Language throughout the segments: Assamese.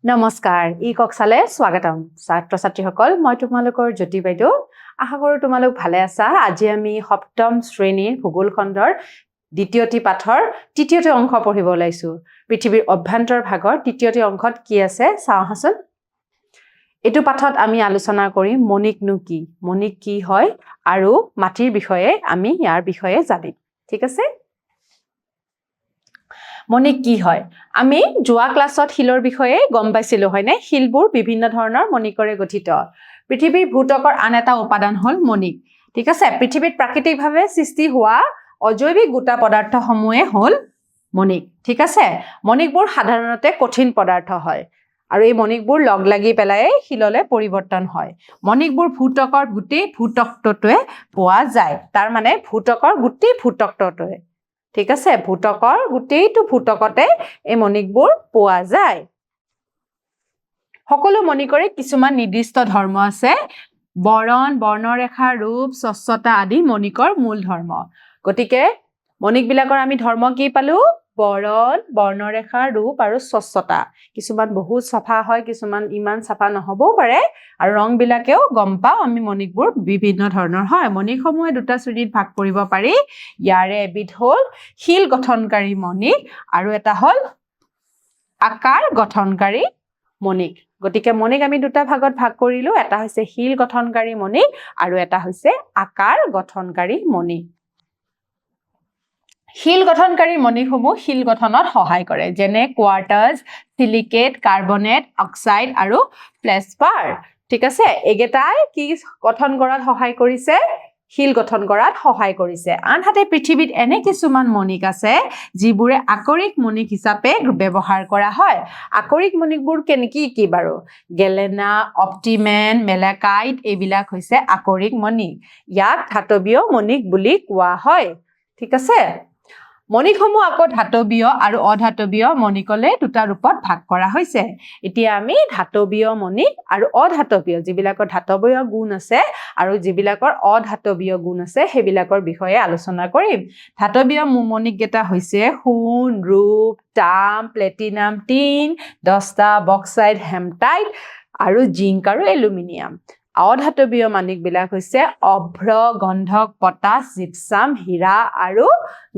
নমস্কাৰ কক্সালে স্বাগতম ছাত্ৰ ছাত্ৰীসকল মই তোমালোকৰ জ্যোতি বাইদেউ আশা কৰো তোমালোক ভালে আছা আজি আমি সপ্তম শ্ৰেণীৰ ভূগোল খণ্ডৰ দ্বিতীয়টি পাঠৰ তৃতীয়টি অংশ পঢ়িব ওলাইছো পৃথিৱীৰ অভ্যন্তৰ ভাগৰ তৃতীয়টি অংশত কি আছে চাওঁহাচোন এটো পাঠত আমি আলোচনা কৰিম মণিক কি হয় আৰু মাটিৰ বিষয়ে আমি ইয়াৰ বিষয়ে জানিম ঠিক আছে মণিক কি হয় আমি যোৱা ক্লাছত শিলৰ বিষয়ে গম পাইছিলো হয়নে শিলবোৰ বিভিন্ন ধৰণৰ মণিকৰে গঠিত পৃথিৱীৰ ভূতকৰ আন এটা উপাদান হ'ল মণিক ঠিক আছে পৃথিৱীত প্ৰাকৃতিকভাৱে সৃষ্টি হোৱা অজৈবিক গোটা পদাৰ্থসমূহে হ'ল মণিক ঠিক আছে মণিকবোৰ সাধাৰণতে কঠিন পদাৰ্থ হয় আৰু এই মণিকবোৰ লগ লাগি পেলাই শিললে পৰিৱৰ্তন হয় মণিকবোৰ ভূতকৰ গোটেই ভূতত্ত্বটোৱে পোৱা যায় তাৰ মানে ভূতকৰ গোটেই ভূতত্ত্বটোৱে ঠিক আছে ভূতকৰ গোটেইটো ভূতকতে এই মণিকবোৰ পোৱা যায় সকলো মণিকৰে কিছুমান নিৰ্দিষ্ট ধৰ্ম আছে বৰণ বৰ্ণৰেখা ৰূপ স্বচ্ছতা আদি মণিকৰ মূল ধৰ্ম গতিকে মণিকবিলাকৰ আমি ধৰ্ম কি পালো বৰণ বৰ্ণৰেখা ৰূপ আৰু স্বচ্ছতা কিছুমান বহুত সাফা হয় কিছুমান ইমান সাফা নহবও পাৰে আৰু ৰংবিলাকেও গম পাও আমি মণিকবোৰ বিভিন্ন ধৰণৰ হয় মণিকসমূহে দুটা শ্ৰেণীত ভাগ কৰিব পাৰি ইয়াৰে এবিধ হ'ল শিল গঠনকাৰী মণিক আৰু এটা হ'ল আকাৰ গঠনকাৰী মণিক গতিকে মণিক আমি দুটা ভাগত ভাগ কৰিলো এটা হৈছে শিল গঠনকাৰী মণিক আৰু এটা হৈছে আকাৰ গঠনকাৰী মণিক শিল গঠনকাৰী মণিকসমূহ শিল গঠনত সহায় কৰে যেনে কোৱাৰ্টাজ সিলিকেট কাৰ্বনেট অক্সাইড আৰু ফ্লেছপাৰ ঠিক আছে এগেটাই কি গঠন কৰাত সহায় কৰিছে শিল গঠন কৰাত সহায় কৰিছে আনহাতে পৃথিৱীত এনে কিছুমান মণিক আছে যিবোৰে আকৰিক মণিক হিচাপে ব্যৱহাৰ কৰা হয় আকৰিক মণিকবোৰ কি বাৰু গেলেনা অপ্টিমেন মেলাকাইট এইবিলাক হৈছে আকৰিক মণিক ইয়াক ধাতৱীয় মণিক বুলি কোৱা হয় ঠিক আছে মণিকসমূহ আকৌ ধাতৱীয় আৰু অধাতৱীয় মণিকলে দুটা ৰূপত ভাগ কৰা হৈছে এতিয়া আমি ধাতৱীয় মণিক আৰু অধাতৱীয় যিবিলাকৰ ধাতৱীয় গুণ আছে আৰু যিবিলাকৰ অধাতৱীয় গুণ আছে সেইবিলাকৰ বিষয়ে আলোচনা কৰিম ধাতৱীয় মণিক কেইটা হৈছে সোণ ৰূপ তাম প্লেটিনাম টিন দস্তা বক্সাইড হেমটাইট আৰু জিংক আৰু এলুমিনিয়াম অধাতৱীয় মণিকবিলাক হৈছে অভ্ৰ গন্ধক পটাছ জিপসাম হীৰা আৰু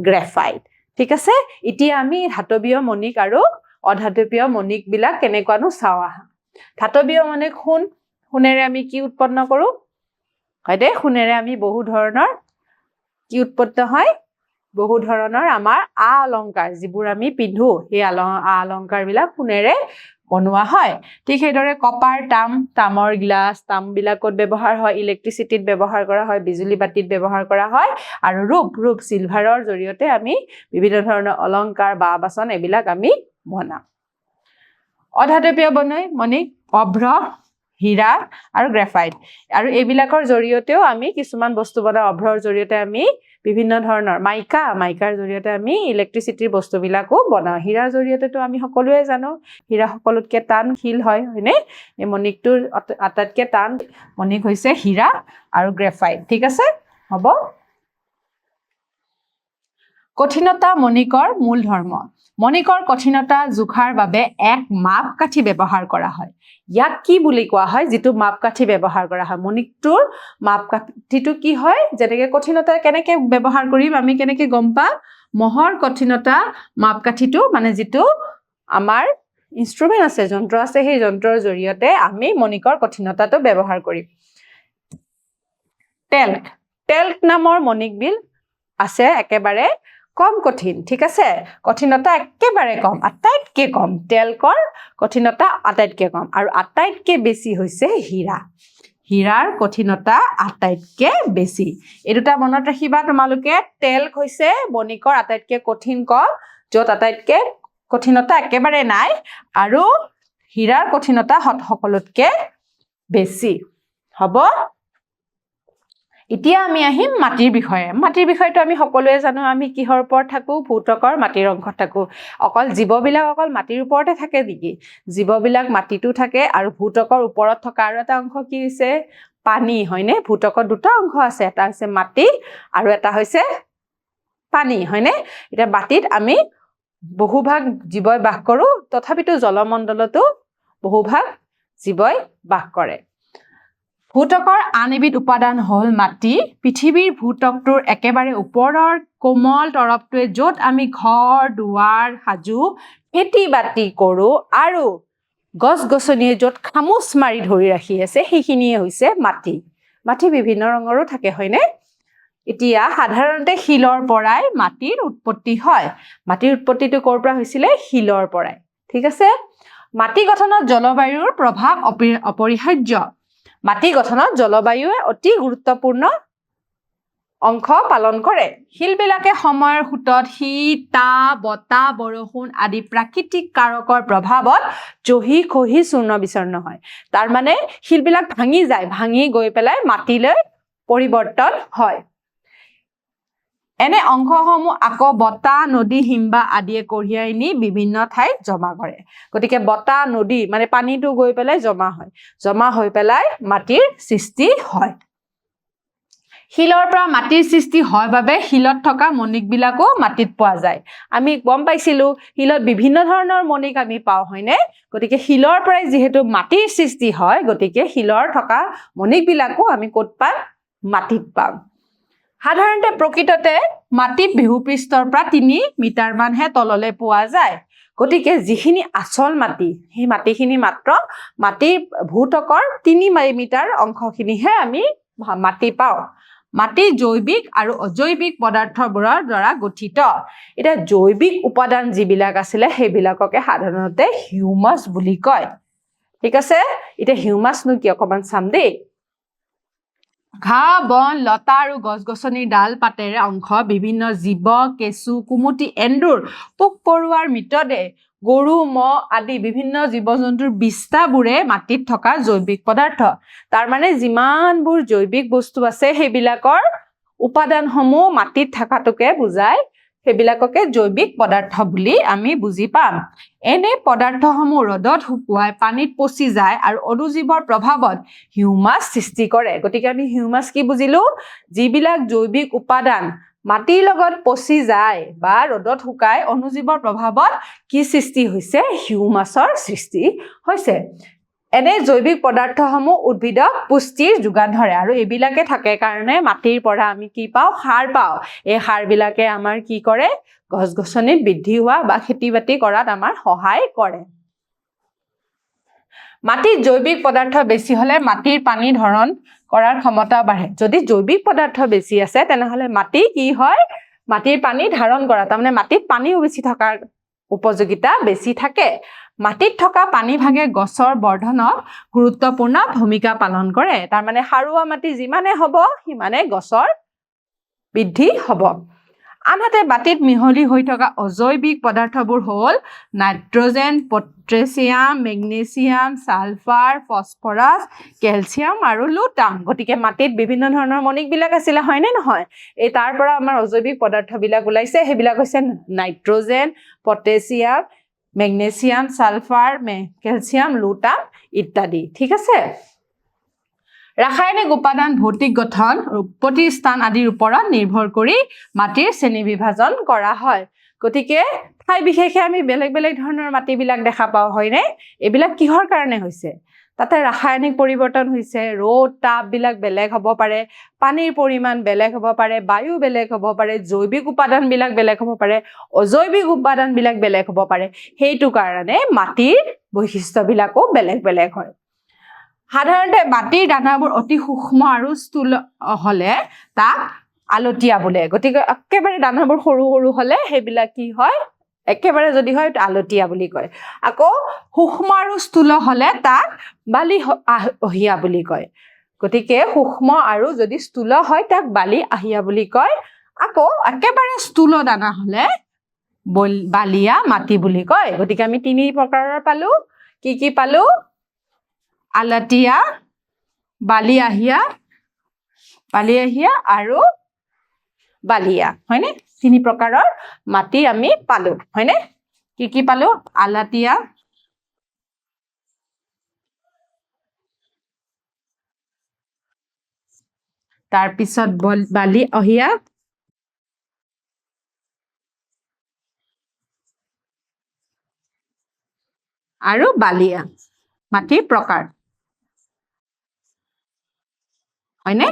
গ্ৰেফাইট ঠিক আছে এতিয়া আমি ধাতৱীয় মণিক আৰু অধাতৱীয় মণিকবিলাক কেনেকুৱানো চাও আহা ধাতৱীয় মণিক সোণেৰে আমি কি উৎপন্ন কৰো হয়দে সোণেৰে আমি বহু ধৰণৰ কি উৎপন্ন হয় বহু ধৰণৰ আমাৰ অলংকাৰ যিবোৰ আমি পিন্ধো সেই অলংকাৰবিলাক সোণেৰে বনোৱা হয় ঠিক সেইদৰে কপাৰ তামৰ গ্লাস তামবিলাকত ব্যৱহাৰ হয় ইলেক্ট্ৰিচিটিত ব্যৱহাৰ কৰা হয় বিজুলী বাতিত ব্যৱহাৰ কৰা হয় আৰু ৰূপ সিলভাৰৰ জৰিয়তে আমি বিভিন্ন ধৰণৰ অলংকাৰ বা বাচন এইবিলাক আমি বনাও অধাতৱীয় মণিক অভ্ৰ হীৰা আৰু গ্ৰেফাইট আৰু এইবিলাকৰ জৰিয়তেও আমি কিছুমান বস্তু বনাও অভ্ৰৰ জৰিয়তে আমি বিভিন্ন ধৰণৰ মাইকাৰ জৰিয়তে আমি ইলেক্ট্ৰিচিটিৰ বস্তুবিলাকো বনাও হীৰাৰ জৰিয়তেতো আমি সকলোৱে জানো হীৰা সকলোতকৈ টান শিল হয়নে এই মণিকটোৰ আটাইতকৈ টান মণিক হৈছে হীৰা আৰু গ্ৰেফাইট ঠিক আছে হ'ব কঠিনতা মণিকৰ মূল ধৰ্ম মণিকৰ কঠিনতা জোখাৰ বাবে এক মাপকাঠি ব্যৱহাৰ কৰা হয় ইয়াক কি বুলি কোৱা হয় যিটো মাপকাঠি ব্যৱহাৰ কৰা হয় মণিকটোৰ মাপকাঠিটো কি হয় যেনেকৈ কঠিনতা কেনেকৈ ব্যৱহাৰ কৰিম আমি কেনেকৈ গম পাম মহৰ কঠিনতা মাপকাঠিটো মানে যিটো আমাৰ ইনষ্ট্ৰুমেন্ট আছে যন্ত্ৰ আছে সেই যন্ত্ৰৰ জৰিয়তে আমি মণিকৰ কঠিনতাটো ব্যৱহাৰ কৰিম টেল্ক নামৰ মণিকবিল আছে একেবাৰে কম কঠিন ঠিক আছে কঠিনতা একেবাৰে কম আটাইতকৈ কম টেল্কৰ কঠিনতা আটাইতকৈ কম আৰু আটাইতকৈ বেছি হৈছে হীৰাৰ কঠিনতা আটাইতকৈ বেছি এই দুটা মনত ৰাখিবা তোমালোকে টেল্ক হৈছে মণিকৰ আটাইতকৈ কঠিন কম য'ত আটাইতকৈ কঠিনতা একেবাৰে নাই আৰু হীৰাৰ কঠিনতা সকলোতকৈ বেছি হ'ব এতিয়া আমি আহিম মাটিৰ বিষয়টো আমি সকলোৱে জানো আমি কিহৰ ওপৰত থাকো ভূতকৰ মাটিৰ অংশত থাকো অকল জীৱবিলাক অকল মাটিৰ ওপৰতে থাকে নেকি জীৱবিলাক মাটিতো থাকে আৰু ভূতকৰ ওপৰত থকা আৰু এটা অংশ কি হৈছে পানী হয়নে ভূতকৰ দুটা অংশ আছে এটা হৈছে মাটি আৰু এটা হৈছে পানী হয়নে এটা মাটিত আমি বহুভাগ জীৱই বাস কৰো তথাপিতো জলমণ্ডলতো বহুভাগ জীৱই বাস কৰে ভূত্বকৰ আন এবিধ উপাদান হ'ল মাটি পৃথিৱীৰ ভূত্বকটোৰ একেবাৰে ওপৰৰ কোমল তৰপটোৱে য'ত আমি ঘৰ দুৱাৰ সাজু খেতি বাতি কৰোঁ আৰু গছ-গছনিয়ে য'ত খামুচ মাৰি ধৰি ৰাখি আছে সেইখিনিয়ে হৈছে মাটি মাটি বিভিন্ন ৰঙৰো থাকে হয়নে এতিয়া সাধাৰণতে শিলৰ পৰাই মাটিৰ উৎপত্তি হয় মাটিৰ উৎপত্তিটো ক'ৰ পৰা হৈছিলে শিলৰ পৰাই ঠিক আছে মাটি গঠনত জলবায়ুৰ প্ৰভাৱ অপৰিহাৰ্য মাটি গঠনত জলবায়ুৱে অতি গুৰুত্বপূৰ্ণ অংশ পালন কৰে শিলবিলাকে সময়ৰ সোঁতত শীত তাপ বতাহ বৰষুণ আদি প্ৰাকৃতিক কাৰকৰ প্ৰভাৱত জহি খহি চূৰ্ণ বিচূৰ্ণ হয় তাৰ মানে শিলবিলাক ভাঙি যায় ভাঙি গৈ পেলাই মাটিলৈ পৰিৱৰ্তন হয় এনে অংশসমূহ আকৌ বতাহ নদী হিমবাহ আদিয়ে কঢ়িয়াই নি বিভিন্ন ঠাইত জমা কৰে গতিকে বতাহ নদী মানে পানীটো গৈ পেলাই জমা হৈ পেলাই মাটিৰ সৃষ্টি হয় শিলৰ পৰা মাটিৰ সৃষ্টি হয় বাবে শিলত থকা মণিকবিলাকো মাটিত পোৱা যায় আমি গম পাইছিলো শিলত বিভিন্ন ধৰণৰ মণিক আমি পাওঁ হয়নে গতিকে শিলৰ পৰাই যিহেতু মাটিৰ সৃষ্টি হয় গতিকে শিলৰ থকা মণিকবিলাকো আমি ক'ত পাম মাটিত পাম সাধাৰণতে প্ৰকৃততে মাটিত ভূপৃষ্ঠৰ পৰা 3 মিটাৰ মানহে তললৈ পোৱা যায় গতিকে যিখিনি আচল মাটি সেই মাটিখিনি মাত্ৰ মাটিৰ ভূত্বকৰ 3 মিটাৰ অংশখিনিহে আমি মাটি পাওঁ মাটি জৈৱিক আৰু অজৈৱিক পদাৰ্থবোৰৰ দ্বাৰা গঠিত এটা জৈৱিক উপাদান যিবিলাক আছিলে সেইবিলাককে সাধাৰণতে হিউমাছ বুলি কয় ঠিক আছে এটা হিউমাছনো কি অকমান চাম দেই ঘাঁহ বন লতা আৰু গছ-গছনিৰ ডাল পাতেৰে অংশ বিভিন্ন জীৱ কেঁচু কুমুটি এন্দুৰ পোক পৰুৱাৰ মৃতদেহ গৰু মহ আদি বিভিন্ন জীৱ-জন্তুৰ বিষ্ঠাবোৰে মাটিত থকা জৈৱিক পদাৰ্থ তাৰ মানে যিমানবোৰ জৈৱিক বস্তু আছে সেইবিলাকৰ উপাদানসমূহ মাটিত থাকাটোকে বুজায় সেইবিলাককে জৈৱিক পদাৰ্থ বুলি আমি বুজি পাম এনে পদাৰ্থসমূহ ৰ'দত শুকুৱাই পানীত পচি যায় আৰু অনুজীৱৰ প্ৰভাৱত হিউমাছ সৃষ্টি কৰে গতিকে আমি হিউমাছ কি বুজিলো যিবিলাক জৈৱিক উপাদান মাটিৰ লগত পচি যায় বা ৰ'দত শুকাই অনুজীৱৰ প্ৰভাৱত কি সৃষ্টি হৈছে হিউমাছৰ সৃষ্টি হৈছে এনে জৈৱিক পদাৰ্থসমূহ উদ্ভিদক পুষ্টিৰ যোগান ধৰে আৰু এইবিলাকে থাকে কাৰণে মাটিৰ পৰা আমি কি পাওঁ সাৰ পাওঁ এই সাৰবিলাকে আমাৰ কি কৰে গছ-গছনিত বৃদ্ধি হোৱা বা খেতি-বাতি কৰাত আমাৰ সহায় কৰে মাটিত জৈৱিক পদাৰ্থ বেছি হলে মাটিৰ পানী ধৰণ কৰাৰ ক্ষমতা বাঢ়ে যদি জৈৱিক পদাৰ্থ বেছি আছে তেনেহলে মাটি কি হয় মাটিৰ পানী ধাৰণ কৰা তাৰমানে মাটিত পানীও বেছি থকাৰ উপযোগিতা বেছি থাকে মাটিত থকা পানী ভাগে গছৰ বৰ্ধনত গুৰুত্বপূৰ্ণ ভূমিকা পালন কৰে তাৰ মানে সাৰুৱা মাটি যিমানে হ'ব সিমানে গছৰ বৃদ্ধি হ'ব আনহাতে মাটিত মিহলি হৈ থকা অজৈৱিক পদাৰ্থবোৰ হ'ল nitrogen potassium magnesium sulphur phosphorus calcium আৰু লুটাম গতিকে মাটিত বিভিন্ন ধৰণৰ মণিকবিলাক আছিলে হয়নে নহয় এই তাৰ পৰা আমাৰ অজৈৱিক পদাৰ্থবিলাক ওলাইছে সেইবিলাক হৈছে nitrogen potassium magnesium sulphur calcium লুটাম ইত্যাদি ঠিক আছে ৰাসায়নিক উপাদান ভৌতিক গঠন উৎপত্তি স্থান আদিৰ ওপৰত নিৰ্ভৰ কৰি মাটিৰ শ্ৰেণী বিভাজন কৰা হয় গতিকে ঠাই বিশেষে আমি বেলেগ বেলেগ ধৰণৰ মাটিবিলাক দেখা পাওঁ হয়নে এইবিলাক কিহৰ কাৰণে হৈছে তাতে ৰাসায়নিক পৰিৱৰ্তন হৈছে ৰ'দ তাপবিলাক বেলেগ হ'ব পাৰে পানীৰ পৰিমাণ বেলেগ হ'ব পাৰে বায়ু বেলেগ হ'ব পাৰে জৈৱিক উপাদানবিলাক বেলেগ হ'ব পাৰে অজৈৱিক উপাদানবিলাক বেলেগ হ'ব পাৰে সেইটো কাৰণে মাটিৰ বৈশিষ্ট্যবিলাকো বেলেগ বেলেগ হয় সাধাৰণতে মাটিৰ দানাবোৰ অতি সূক্ষ্ম আৰু স্থূল হলে তাক আলতীয়া বোলে গতিকে একেবাৰে দানাবোৰ সৰু সৰু হলে সেইবিলাক কি হয় একেবাৰে যদি হয় আলতীয়া বুলি কয় আকৌ সূক্ষ্ম আৰু স্থূল হলে তাক বালি আহিয়া বুলি কয় গতিকে সূক্ষ্ম আৰু যদি স্থূল হয় তাক বালি আহিয়া বুলি কয় আকৌ একেবাৰে স্থূল দানা হলে বালিয়া মাটি বুলি কয় গতিকে আমি 3 প্ৰকাৰৰ পালো কি পালো আলতীয়া বালি আহিয়া আৰু বালিয়া হয়নে 3 প্ৰকাৰৰ মাটি আমি পালো হয়নে কি পালো আলতীয়া তাৰ পিছত বালি আহিয়া আৰু বালিয়া মাটিৰ প্ৰকাৰ হয়নে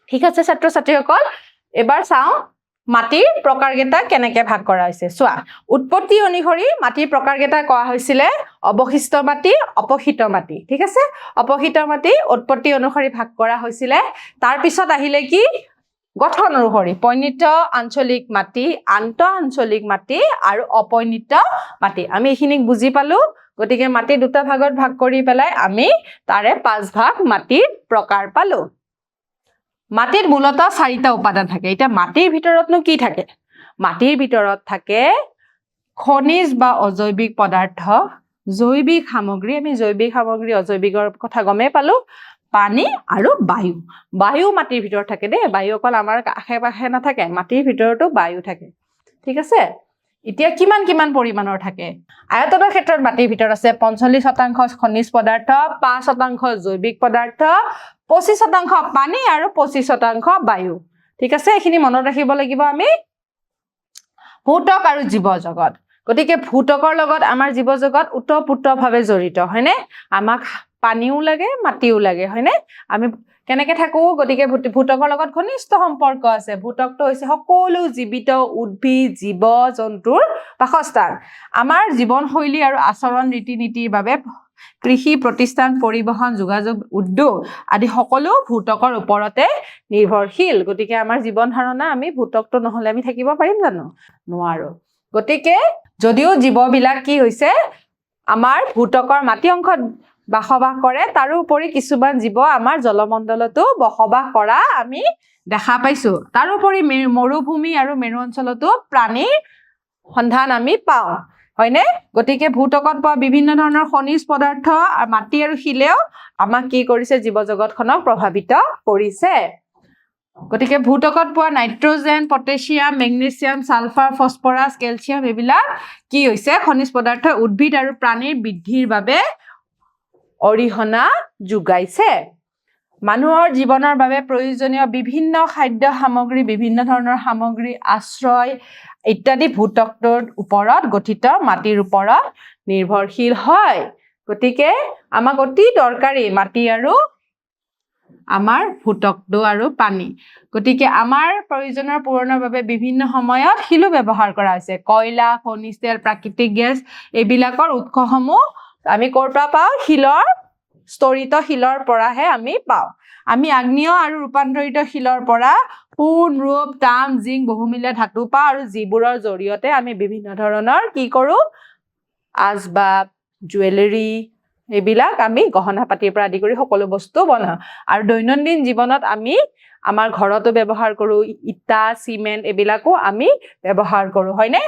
ঠিক আছে ছাত্ৰ ছাত্ৰীসকল এবাৰ চাওঁ মাটিৰ প্ৰকাৰকেইটা কেনেকৈ ভাগ কৰা হৈছে চোৱা উৎপত্তি অনুসৰি মাটিৰ প্ৰকাৰকেইটা কোৱা হৈছিলে অৱশিষ্ট মাটি অপসিত মাটি ঠিক আছে অপসিত মাটি উৎপত্তি অনুসৰি ভাগ কৰা হৈছিলে তাৰ পিছত আহিলে কি গঠন অনুসৰি পৈণিত আঞ্চলিক মাটি আন্ত আঞ্চলিক মাটি আৰু অপৈণিত মাটি আমি এইখিনিক বুজি পালো গতিকে মাটি দুটা ভাগত ভাগ কৰি পেলাই আমি তাৰে 5 ভাগ মাটিৰ প্ৰকাৰ পালো মাটিৰ মূলত 4টা উপাদান থাকে এটা মাটিৰ ভিতৰতনো কি থাকে মাটিৰ ভিতৰত থাকে খনিজ বা অজৈবিক পদাৰ্থ জৈৱিক সামগ্ৰী আমি জৈৱিক সামগ্ৰী অজৈৱিকৰ কথা গমে পালো পানী আৰু বায়ু বায়ু মাটিৰ ভিতৰত থাকে দে বায়ু অকল আমাৰ আশে-পাশে নাথাকে মাটিৰ ভিতৰতো বায়ু থাকে ঠিক আছে এতিয়া কিমান পৰিমাণৰ থাকে আয়তনৰ ক্ষেত্ৰত মাটিৰ ভিতৰত আছে 45% খনিজ পদাৰ্থ 5% জৈৱিক পদাৰ্থ 25% পানী আৰু 25% বায়ু ঠিক আছে এইখিনি মনত ৰাখিব লাগিব আমি ভূতক আৰু জীৱ জগত গতিকে ভূতকৰ লগত আমাৰ জীৱ জগত ওতঃপ্ৰোতভাৱে জড়িত হয়নে আমাক পানীও লাগে মাটিও লাগে হয়নে আমি কেনেকৈ থাকো গতিকে ভূতকৰ লগত ঘনিষ্ঠ সম্পৰ্ক আছে ভূতকটো হৈছে সকলো জীৱিত উদ্ভিদ জীৱ জন্তুৰ বাসস্থান আমাৰ জীৱনশৈলী আৰু আচৰণ ৰীতি-নীতিৰ বাবে কৃষি প্ৰতিষ্ঠান পৰিবহন যোগাযোগ উদ্যোগ আদি সকলো ভূতকৰ ওপৰতে নিৰ্ভৰশীল গতিকে আমাৰ জীৱন ধাৰণা আমি ভূতকটো নহলে আমি থাকিব পাৰিম জানো নোৱাৰো গতিকে যদিও জীৱবিলাক কি হৈছে আমাৰ ভূতকৰ মাটি অংশত বসবাস কৰে তাৰোপৰি কিছুমান জীৱ আমাৰ জলমণ্ডলতো বসবাস কৰা আমি দেখা পাইছো তাৰোপৰি মৰুভূমি আৰু মেৰু অঞ্চলতো প্ৰাণীৰ সন্ধান আমি পাওঁ হয়নে গতিকে ভূতকত পোৱা বিভিন্ন ধৰণৰ খনিজ পদাৰ্থ আৰু মাটি আৰু শিলেও আমাক কি কৰিছে জীৱ জগতখনক প্ৰভাৱিত কৰিছে গতিকে ভূতকত পোৱা nitrogen potassium magnesium sulphur phosphorus calcium এইবিলাক কি হৈছে খনিজ পদাৰ্থ উদ্ভিদ আৰু প্ৰাণীৰ বৃদ্ধিৰ বাবে অৰিহণা যোগাইছে মানুহৰ জীৱনৰ বাবে প্ৰয়োজনীয় বিভিন্ন খাদ্য সামগ্ৰী বিভিন্ন ধৰণৰ সামগ্ৰী আশ্ৰয় ইত্যাদি ভূতকটোৰ ওপৰত গঠিত মাটিৰ ওপৰত নিৰ্ভৰশীল হয় গতিকে আমাক অতি দৰকাৰী মাটি আৰু আমাৰ ভূতকটো আৰু পানী গতিকে আমাৰ প্ৰয়োজনৰ পূৰণৰ বাবে বিভিন্ন সময়ত শিলো ব্যৱহাৰ কৰা হৈছে কয়লা খনিজ তেল প্ৰাকৃতিক গেছ এইবিলাকৰ উৎসসমূহ আমি ক'ৰ পৰা পাওঁ শিলৰ স্তৰিত শিলৰ পৰাহে আমি পাওঁ আমি আগ্নেয় আৰু ৰূপান্তৰিত শিলৰ পৰা সোণ ৰূপ তাম জিংক বহুমূলীয় ধাতু পাওঁ আৰু যিবোৰৰ জৰিয়তে আমি বিভিন্ন ধৰণৰ কি কৰোঁ আচবাব জুৱেলাৰী এইবিলাক আমি গহনা পাতিৰ পৰা আদি কৰি সকলো বস্তু বনাওঁ আৰু দৈনন্দিন জীৱনত আমি আমাৰ ঘৰতো ব্যৱহাৰ কৰোঁ ইটা চিমেণ্ট এইবিলাকো আমি ব্যৱহাৰ কৰোঁ হয়নে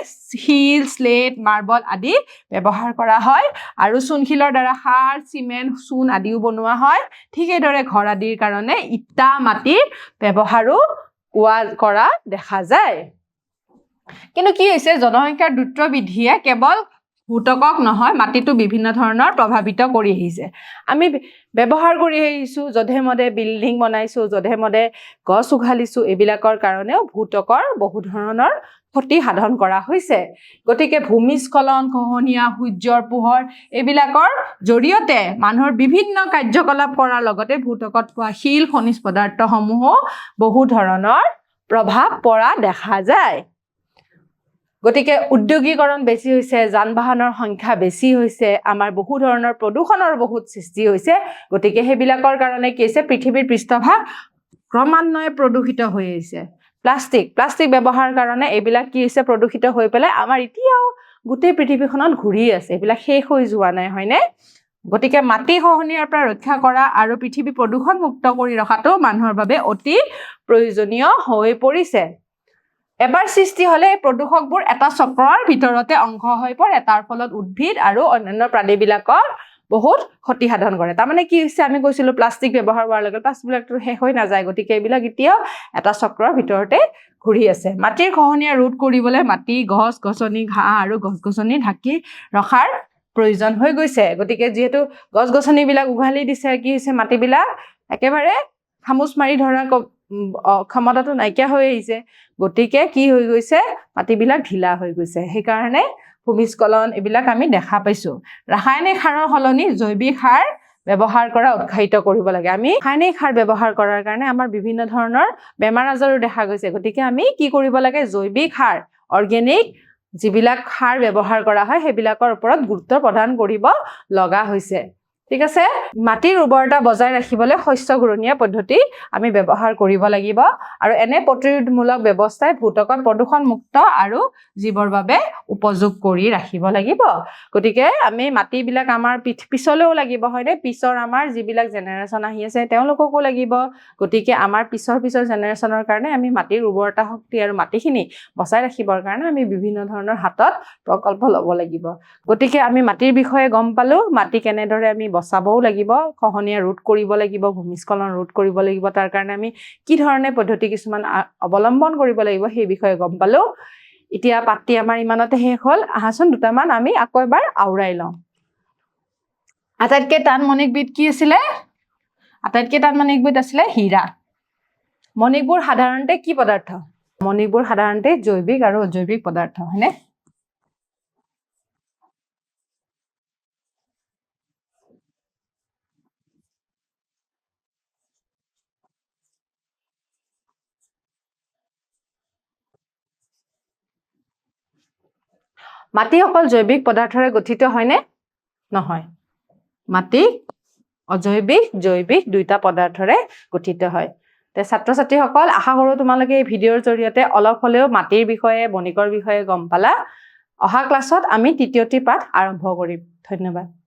শিল স্লেট মাৰ্বল আদি ব্যৱহাৰ কৰা হয় আৰু চূণশিলৰ দ্বাৰা সাৰ চিমেণ্ট চূণ আদিও বনোৱা হয় ঠিক এইদৰে ঘৰ আদিৰ কাৰণে ইটা মাটিৰ ব্যৱহাৰো কৰা দেখা যায় কিন্তু কি হৈছে জনসংখ্যাৰ দ্ৰুত বৃদ্ধিয়ে কেৱল ভূতকক নহয় মাটিটো বিভিন্ন ধৰণৰ প্ৰভাৱিত কৰি আহিছে আমি ব্যৱহাৰ কৰি আহিছোঁ যধে মধে বিল্ডিং বনাইছোঁ যধে মধে গছ উঘালিছোঁ এইবিলাকৰ কাৰণেও ভূতকৰ বহু ধৰণৰ ক্ষতি সাধন কৰা হৈছে গতিকে ভূমিস্খলন খহনীয়া সূৰ্যৰ পোহৰ এইবিলাকৰ জৰিয়তে মানুহৰ বিভিন্ন কাৰ্যকলাপ কৰাৰ লগতে ভূতকত পোৱা শিল খনিজ পদাৰ্থসমূহো বহু ধৰণৰ প্ৰভাৱ পৰা দেখা যায় গতিকে উদ্যোগীকৰণ বেছি হৈছে যান বাহনৰ সংখ্যা বেছি হৈছে আমাৰ বহু ধৰণৰ প্ৰদূষণৰ বহুত সৃষ্টি হৈছে গতিকে সেইবিলাকৰ কাৰণে কি হৈছে পৃথিৱীৰ পৃষ্ঠভাগ ক্ৰমান্বয়ে প্ৰদূষিত হৈ আহিছে প্লাষ্টিক ব্যৱহাৰ কাৰণে এইবিলাক কি হৈছে প্ৰদূষিত হৈ পেলাই আমাৰ এতিয়াও গোটেই পৃথিৱীখনত ঘূৰি আছে এইবিলাক শেষ হৈ যোৱা নাই হয়নে গতিকে মাটি খহনীয়াৰ পৰা ৰক্ষা কৰা আৰু পৃথিৱী প্ৰদূষণ মুক্ত কৰি ৰখাটো মানুহৰ বাবে অতি প্ৰয়োজনীয় হৈ পৰিছে এবাৰ সৃষ্টি হলে প্ৰদূষকবোৰ এটা চক্ৰৰ ভিতৰতে অংশ হৈ পৰে তাৰ ফলত উদ্ভিদ আৰু অন্যান্য প্ৰাণীবিলাকৰ বহুত ক্ষতি সাধন কৰে তাৰমানে কি হৈছে আমি কৈছিলোঁ প্লাষ্টিক ব্যৱহাৰ হোৱাৰ লগে প্লাষ্টিকবিলাকটো শেষ হৈ নাযায় গতিকে এইবিলাক এতিয়াও এটা চক্ৰৰ ভিতৰতে ঘূৰি আছে মাটিৰ খহনীয়া ৰোধ কৰিবলৈ মাটি গছ গছনি ঘাঁহ আৰু গছ গছনি ঢাকি ৰখাৰ প্ৰয়োজন হৈ গৈছে গতিকে যিহেতু গছ গছনিবিলাক উঘালি দিছে কি হৈছে মাটিবিলাক একেবাৰে খামুচ মাৰি ধৰা ক্ষমতাটো নাইকিয়া হৈ আহিছে গতিকে কি হৈ গৈছে মাটিবিলাক ঢিলা হৈ গৈছে সেইকাৰণে ভূমিস্খলন এইবিলাক আমি দেখা পাইছো ৰাসায়নিক সাৰৰ সলনি জৈৱিক সাৰ ব্যৱহাৰ কৰা উৎসাহিত কৰিব লাগে আমি ৰাসায়নিক সাৰ ব্যৱহাৰ কৰাৰ কাৰণে আমাৰ বিভিন্ন ধৰণৰ বেমাৰ আজাৰো দেখা গৈছে গতিকে আমি কি কৰিব লাগে জৈৱিক সাৰ অৰ্গেনিক যিবিলাক সাৰ ব্যৱহাৰ কৰা হয় সেইবিলাকৰ ওপৰত গুৰুত্ব প্ৰদান কৰিব লগা হৈছে ঠিক আছে মাটিৰ উৰ্বৰতা বজাই ৰাখিবলৈ শস্য ঘূৰণীয়া পদ্ধতি আমি ব্যৱহাৰ কৰিব লাগিব আৰু এনে প্ৰতিৰোধমূলক ব্যৱস্থাই ভূতকত প্ৰদূষণ মুক্ত আৰু জীৱৰ বাবে উপযোগ কৰি ৰাখিব লাগিব গতিকে আমি মাটিবিলাক আমাৰ পিছলৈও লাগিব হয়নে পিছৰ আমাৰ যিবিলাক জেনেৰেশ্যন আহি আছে তেওঁলোককো লাগিব গতিকে আমাৰ পিছৰ জেনেৰেশ্যনৰ কাৰণে আমি মাটিৰ উৰ্বৰতা শক্তি আৰু মাটিখিনি বচাই ৰাখিবৰ কাৰণে আমি বিভিন্ন ধৰণৰ হাতত প্ৰকল্প ল'ব লাগিব গতিকে আমি মাটিৰ বিষয়ে গম পালো মাটি কেনেদৰে আমি বচাবও লাগিব খহনীয়া ৰোধ কৰিব লাগিব ভূমিস্খলন ৰোধ কৰিব লাগিব তাৰ কাৰণে আমি কি ধৰণে পদ্ধতি কিছুমান অৱলম্বন কৰিব লাগিব সেই বিষয়ে গম পালো এতিয়া পাঠটি আমাৰ ইমানতে শেষ হ'ল আহাচোন দুটামান আমি আকৌ এবাৰ আওৰাই লওঁ আটাইতকৈ টান মণিকবিধ কি আছিলে আটাইতকৈ টান মণিকবিধ আছিলে হীৰা মণিকবোৰ সাধাৰণতে কি পদাৰ্থ মণিকবোৰ সাধাৰণতে জৈৱিক আৰু অজৈৱিক পদাৰ্থ হয়নে মাটি অকল জৈৱিক পদাৰ্থৰে গঠিত হয়নে নহয় মাটি অজৈৱিক জৈৱিক দুইটা পদাৰ্থৰে গঠিত হয় তে ছাত্ৰ ছাত্ৰীসকল আশা কৰোঁ তোমালোকে এই ভিডিঅ'ৰ জৰিয়তে অলপ হ'লেও মাটিৰ বিষয়ে বণিকৰ বিষয়ে গম পালা অহা ক্লাছত আমি তৃতীয়টি পাঠ আৰম্ভ কৰিম ধন্যবাদ